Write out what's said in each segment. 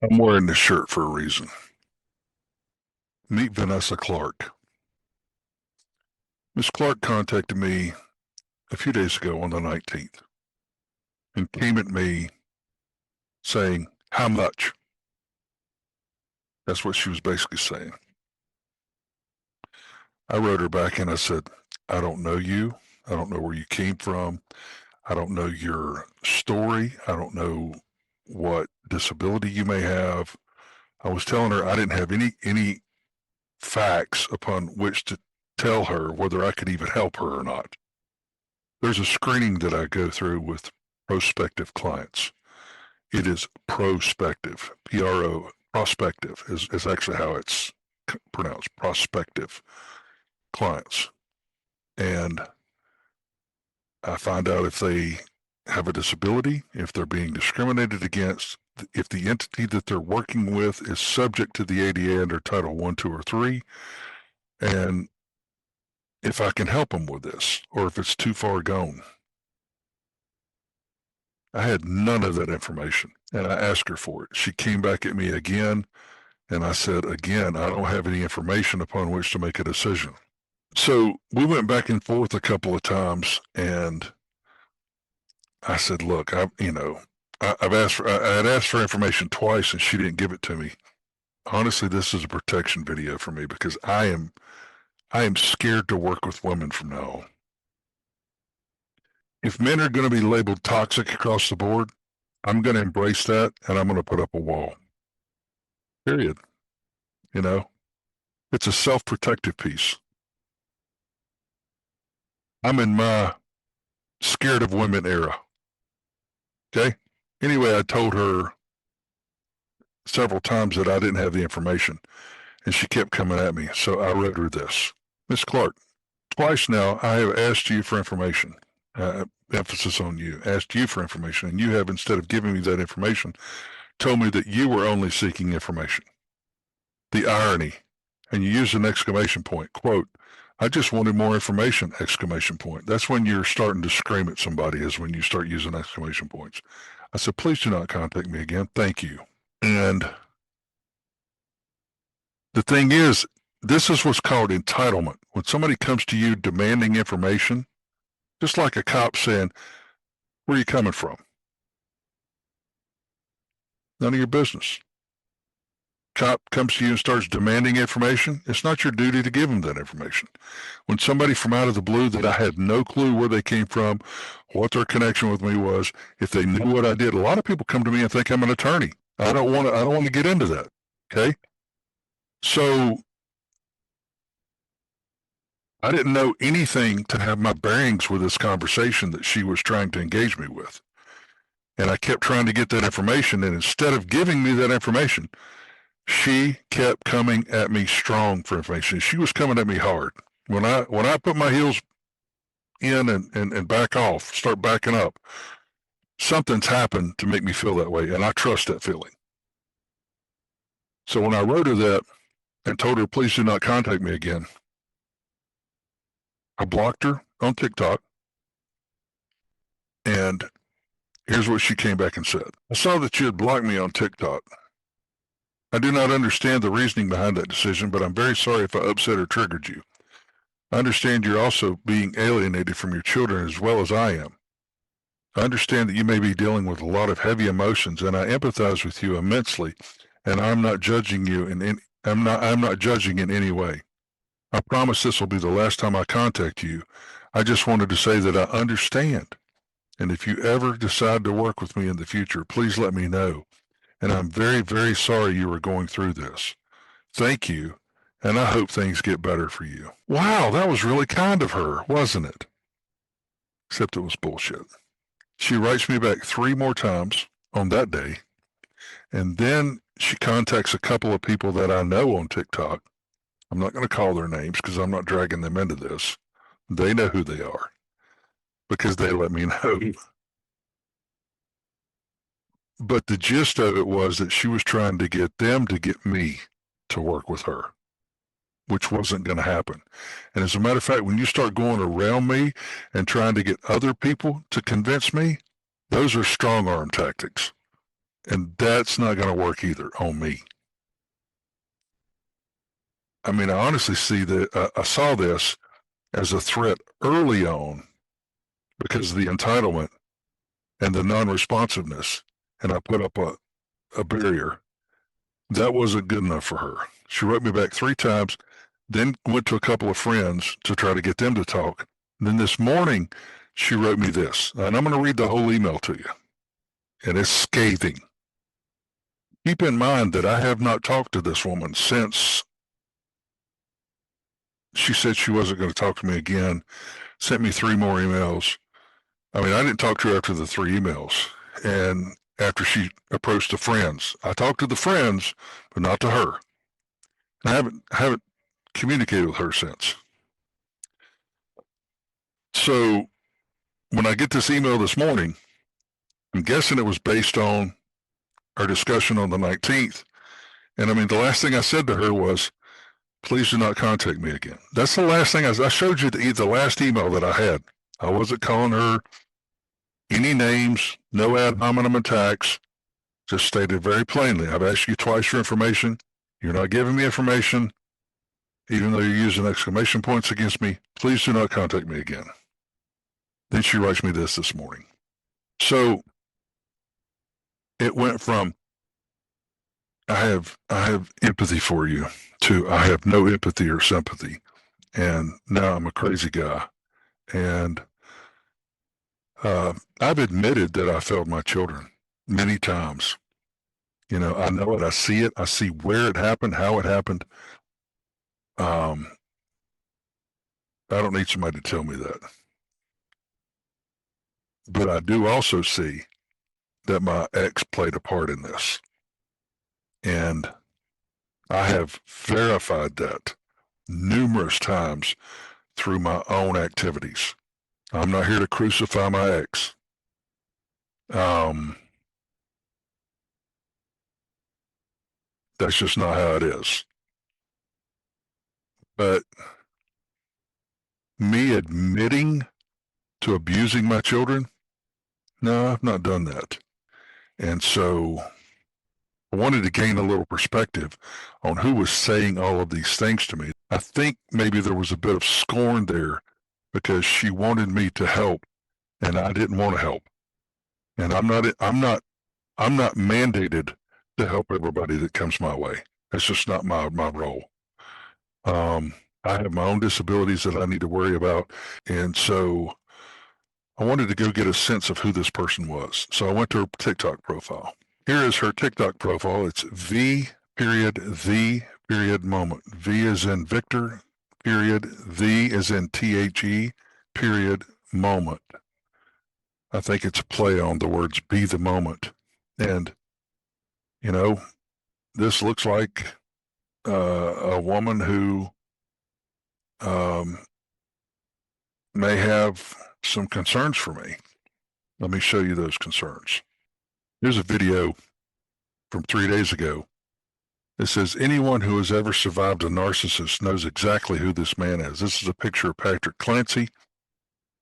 I'm wearing this shirt for a reason. Meet Vanessa Clark. Miss Clark contacted me a few days ago on the 19th and came at me saying, "How much?" That's what she was basically saying. I wrote her back and I said, "I don't know you. I don't know where you came from. I don't know your story. I don't know what disability you may have." I was telling her I didn't have any facts upon which to tell her whether I could even help her or not. There's a screening that I go through with prospective clients. It is prospective, prospective is actually how it's pronounced, prospective clients. And I find out if they have a disability, if they're being discriminated against, if the entity that they're working with is subject to the ADA under Title 1, 2, or 3, and if I can help them with this, or if it's too far gone. I had none of that information, and I asked her for it. She came back at me again, and I said, again, I don't have any information upon which to make a decision. So we went back and forth a couple of times, and I said, look, I've I had asked for information twice, and she didn't give it to me. Honestly, this is a protection video for me because I am scared to work with women from now on. If men are going to be labeled toxic across the board, I'm going to embrace that and I'm going to put up a wall. Period. You know, it's a self-protective piece. I'm in my scared of women era. Okay. Anyway, I told her several times that I didn't have the information and she kept coming at me. So I wrote her this. Miss Clark, twice now I have asked you for information. Emphasis on you, asked you for information, and you have, instead of giving me that information, told me that you were only seeking information. The irony, and you use an exclamation point, quote, I just wanted more information, exclamation point. That's when you're starting to scream at somebody, is when you start using exclamation points. I said, please do not contact me again. Thank you. And the thing is, this is what's called entitlement. When somebody comes to you demanding information, just like a cop saying, where are you coming from? None of your business. Cop comes to you and starts demanding information, it's not your duty to give them that information. When somebody from out of the blue that I had no clue where they came from, what their connection with me was, if they knew what I did, a lot of people come to me and think I'm an attorney. I don't want to get into that. Okay. So I didn't know anything to have my bearings with this conversation that she was trying to engage me with. And I kept trying to get that information. And instead of giving me that information, she kept coming at me strong for information. She was coming at me hard. When I put my heels in and back off, start backing up, something's happened to make me feel that way, and I trust that feeling. So when I wrote her that and told her, please do not contact me again, I blocked her on TikTok, and here's what she came back and said. I saw that you had blocked me on TikTok. I do not understand the reasoning behind that decision, but I'm very sorry if I upset or triggered you. I understand you're also being alienated from your children as well as I am. I understand that you may be dealing with a lot of heavy emotions, and I empathize with you immensely, and I'm not judging you I'm not judging in any way. I promise this will be the last time I contact you. I just wanted to say that I understand. And if you ever decide to work with me in the future, please let me know. And I'm very, very sorry you were going through this. Thank you, and I hope things get better for you. Wow, that was really kind of her, wasn't it? Except it was bullshit. She writes me back 3 more times on that day, and then she contacts a couple of people that I know on TikTok. I'm not going to call their names because I'm not dragging them into this. They know who they are because they let me know. But the gist of it was that she was trying to get them to get me to work with her, which wasn't going to happen. And as a matter of fact, when you start going around me and trying to get other people to convince me, those are strong arm tactics. And that's not going to work either on me. I mean, I honestly see that I saw this as a threat early on because of the entitlement and the non-responsiveness, and I put up a barrier. That wasn't good enough for her. She wrote me back 3 times, then went to a couple of friends to try to get them to talk. And then this morning, she wrote me this, and I'm going to read the whole email to you, and it's scathing. Keep in mind that I have not talked to this woman since she said she wasn't going to talk to me again, sent me 3 more emails. I mean, I didn't talk to her after the 3 emails. And after she approached the friends, I talked to the friends, but not to her. I haven't communicated with her since. So when I get this email this morning, I'm guessing it was based on our discussion on the 19th. And I mean, the last thing I said to her was, please do not contact me again. That's the last thing I showed you the last email that I had. I wasn't calling her any names, no ad hominem attacks, just stated very plainly, I've asked you twice for information. You're not giving me information, even though you're using exclamation points against me. Please do not contact me again. Then she writes me this morning. So it went from I have empathy for you to I have no empathy or sympathy. And now I'm a crazy guy. And I've admitted that I failed my children many times. You know it. I see it. I see where it happened, how it happened. I don't need somebody to tell me that. But I do also see that my ex played a part in this. And I have verified that numerous times through my own activities. I'm not here to crucify my ex. That's just not how it is. But me admitting to abusing my children, no, I've not done that. And so I wanted to gain a little perspective on who was saying all of these things to me. I think maybe there was a bit of scorn there because she wanted me to help and I didn't want to help. And I'm not mandated to help everybody that comes my way. That's just not my role. I have my own disabilities that I need to worry about. And so I wanted to go get a sense of who this person was. So I went to her TikTok profile. Here is her TikTok profile. It's V period the period moment. V is in Victor period. The is in THE period moment. I think it's a play on the words be the moment. And, you know, this looks like a woman who may have some concerns for me. Let me show you those concerns. Here's a video from 3 days ago. It says, anyone who has ever survived a narcissist knows exactly who this man is. This is a picture of Patrick Clancy.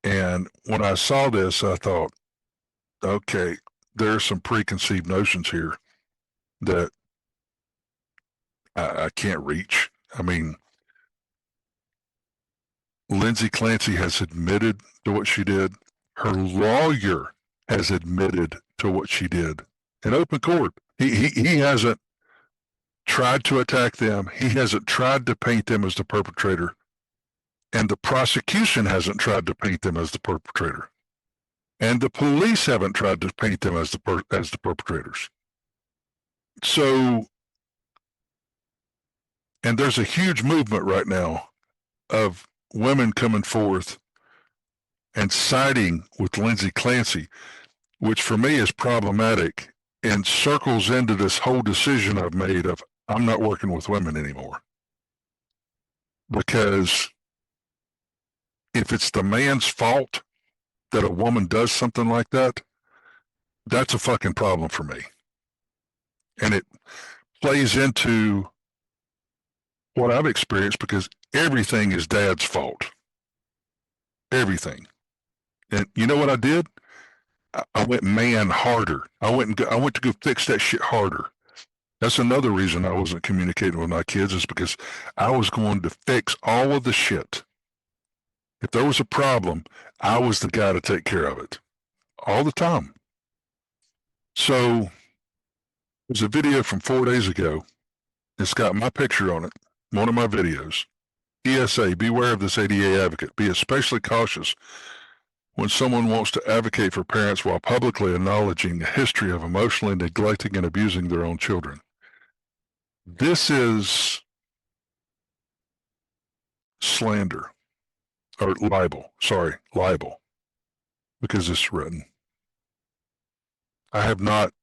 And when I saw this, I thought, okay, there are some preconceived notions here that I can't reach. I mean, Lindsay Clancy has admitted to what she did. Her lawyer has admitted to what she did in open court. He hasn't tried to attack them. He hasn't tried to paint them as the perpetrator. And the prosecution hasn't tried to paint them as the perpetrator. And the police haven't tried to paint them as the perpetrators. So, and there's a huge movement right now of women coming forth and siding with Lindsay Clancy, which for me is problematic and circles into this whole decision I've made of I'm not working with women anymore. Because if it's the man's fault that a woman does something like that, that's a fucking problem for me. And it plays into what I've experienced because everything is dad's fault. Everything. And you know what I did? I went man harder. I went to go fix that shit harder. That's another reason I wasn't communicating with my kids, is because I was going to fix all of the shit. If there was a problem, I was the guy to take care of it all the time. So there's a video from 4 days ago. It's got my picture on it, one of my videos. PSA, beware of this ADA advocate. Be especially cautious when someone wants to advocate for parents while publicly acknowledging a history of emotionally neglecting and abusing their own children. This is slander, or libel, because it's written. I have not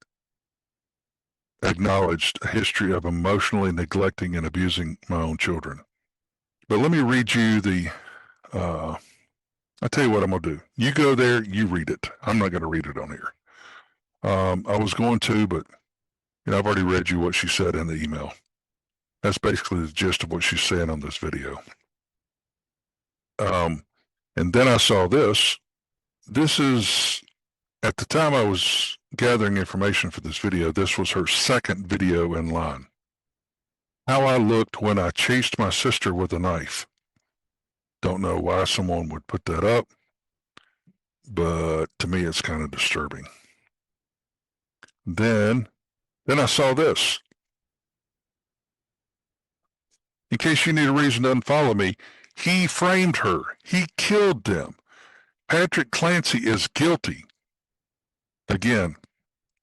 acknowledged a history of emotionally neglecting and abusing my own children. But let me read you I'll tell you what I'm going to do. You go there, you read it. I'm not going to read it on here. I was going to, but I've already read you what she said in the email. That's basically the gist of what she's saying on this video. And then I saw this. This is, at the time I was gathering information for this video, this was her second video in line. How I looked when I chased my sister with a knife. Don't know why someone would put that up, but to me it's kind of disturbing. Then I saw this. In case you need a reason to unfollow me, he framed her. He killed them. Patrick Clancy is guilty. Again,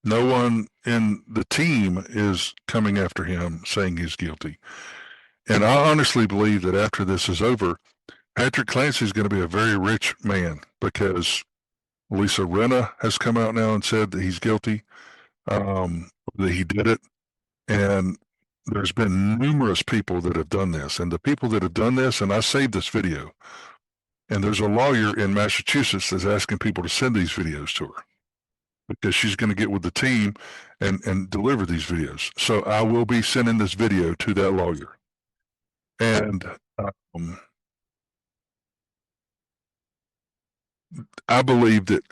no one in the team is coming after him saying he's guilty. And I honestly believe that after this is over, Patrick Clancy is going to be a very rich man, because Lisa Rinna has come out now and said that he's guilty, that he did it. And there's been numerous people that have done this. And the people that have done this, and I saved this video, and there's a lawyer in Massachusetts that's asking people to send these videos to her, because she's going to get with the team and deliver these videos. So I will be sending this video to that lawyer. And I believe that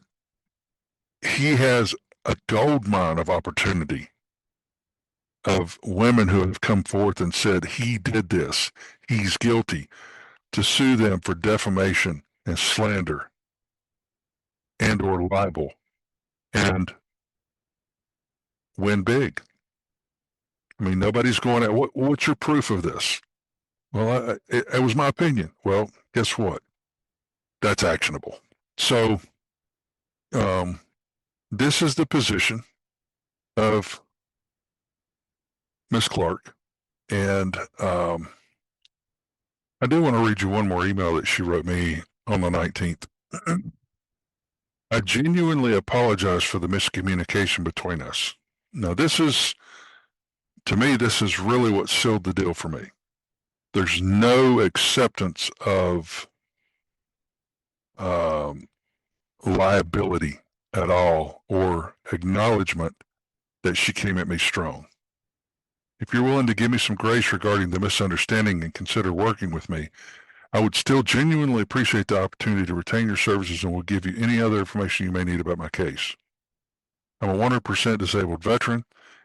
he has a gold mine of opportunity of women who have come forth and said he did this, he's guilty, to sue them for defamation and slander and or libel, and win big. I mean, nobody's going at, what's your proof of this? Well, it was my opinion. Well, guess what? That's actionable. So this is the position of Miss Clark. And I do want to read you one more email that she wrote me on the 19th. I genuinely apologize for the miscommunication between us. Now, to me, this is really what sealed the deal for me. There's no acceptance of liability at all, or acknowledgement that she came at me strong. If you're willing to give me some grace regarding the misunderstanding and consider working with me, I would still genuinely appreciate the opportunity to retain your services, and will give you any other information you may need about my case. I'm a 100% disabled veteran,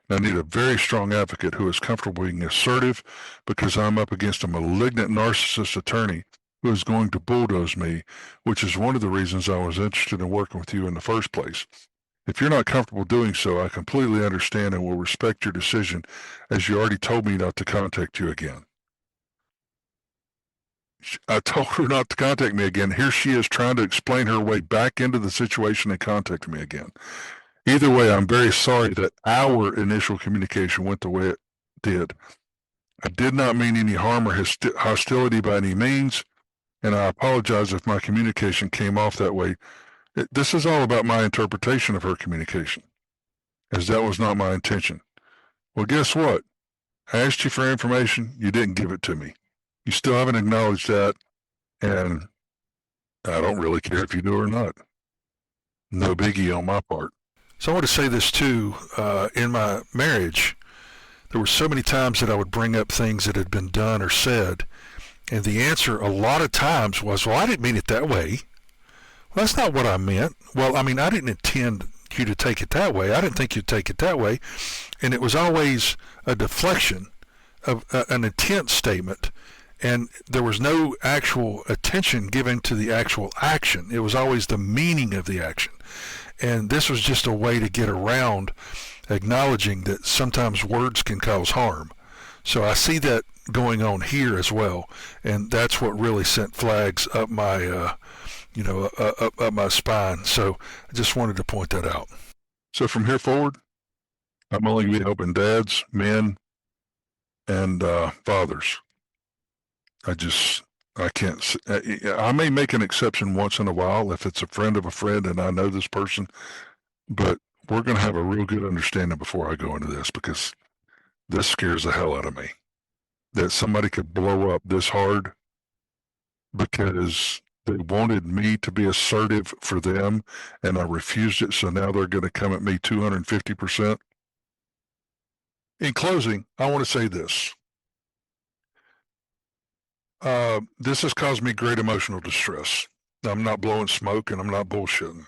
and I need a very strong advocate who is comfortable being assertive, because I'm up against a malignant narcissist attorney who is going to bulldoze me, which is one of the reasons I was interested in working with you in the first place. If you're not comfortable doing so, I completely understand and will respect your decision, as you already told me not to contact you again. I told her not to contact me again. Here she is trying to explain her way back into the situation and contact me again. Either way, I'm very sorry that our initial communication went the way it did. I did not mean any harm or hostility by any means, and I apologize if my communication came off that way. This is all about my interpretation of her communication, as that was not my intention. Well, guess what? I asked you for information. You didn't give it to me. You still haven't acknowledged that, and I don't really care if you do or not. No biggie on my part. So I want to say this too. In my marriage, there were so many times that I would bring up things that had been done or said, and the answer a lot of times was, well, I didn't mean it that way. Well, that's not what I meant. Well, I mean, I didn't intend you to take it that way. I didn't think you'd take it that way. And it was always a deflection of an intent statement. And there was no actual attention given to the actual action. It was always the meaning of the action. And this was just a way to get around acknowledging that sometimes words can cause harm. So I see that going on here as well. And that's what really sent flags up my, up my spine. So I just wanted to point that out. So from here forward, I'm only going to be helping dads, men, and fathers. I can't. I may make an exception once in a while if it's a friend of a friend and I know this person, but we're going to have a real good understanding before I go into this, because this scares the hell out of me. That somebody could blow up this hard because they wanted me to be assertive for them and I refused it, so now they're going to come at me 250%. In closing, I want to say this. This has caused me great emotional distress. I'm not blowing smoke and I'm not bullshitting.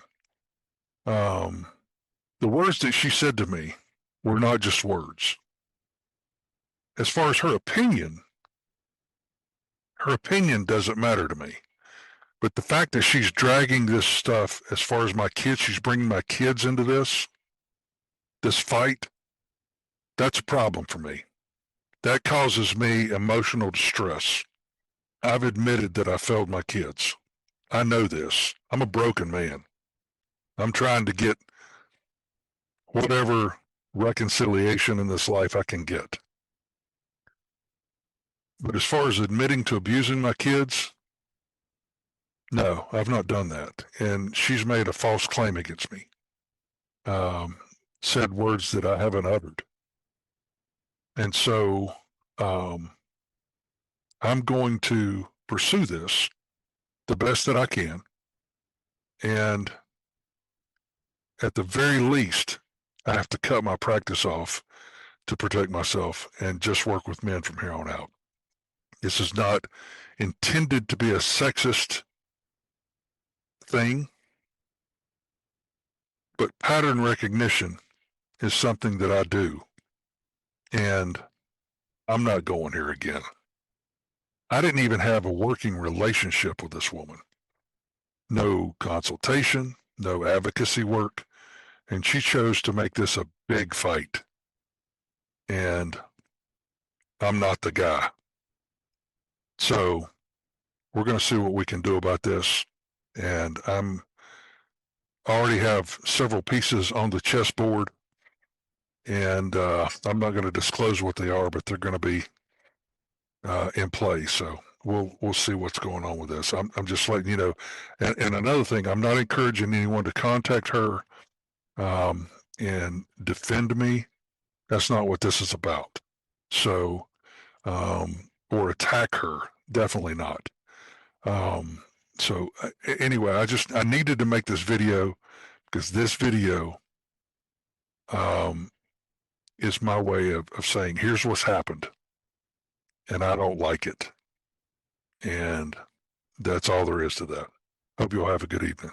The words that she said to me were not just words. As far as her opinion doesn't matter to me. But the fact that she's dragging this stuff, as far as my kids, she's bringing my kids into this fight, that's a problem for me. That causes me emotional distress. I've admitted that I failed my kids. I know this. I'm a broken man. I'm trying to get whatever reconciliation in this life I can get. But as far as admitting to abusing my kids, no, I've not done that. And she's made a false claim against me. Said words that I haven't uttered. And so I'm going to pursue this the best that I can. And at the very least, I have to cut my practice off to protect myself and just work with men from here on out. This is not intended to be a sexist thing, but pattern recognition is something that I do. And I'm not going here again. I didn't even have a working relationship with this woman. No consultation, no advocacy work, and she chose to make this a big fight. And I'm not the guy. So we're going to see what we can do about this. And I already have several pieces on the chessboard, and I'm not going to disclose what they are, but they're going to be in play. So we'll see what's going on with this. I'm just letting you know. And another thing, I'm not encouraging anyone to contact her and defend me. That's not what this is about. So or attack her. Definitely not. So anyway, I needed to make this video because this video is my way of saying, here's what's happened, and I don't like it. And that's all there is to that. Hope you all have a good evening.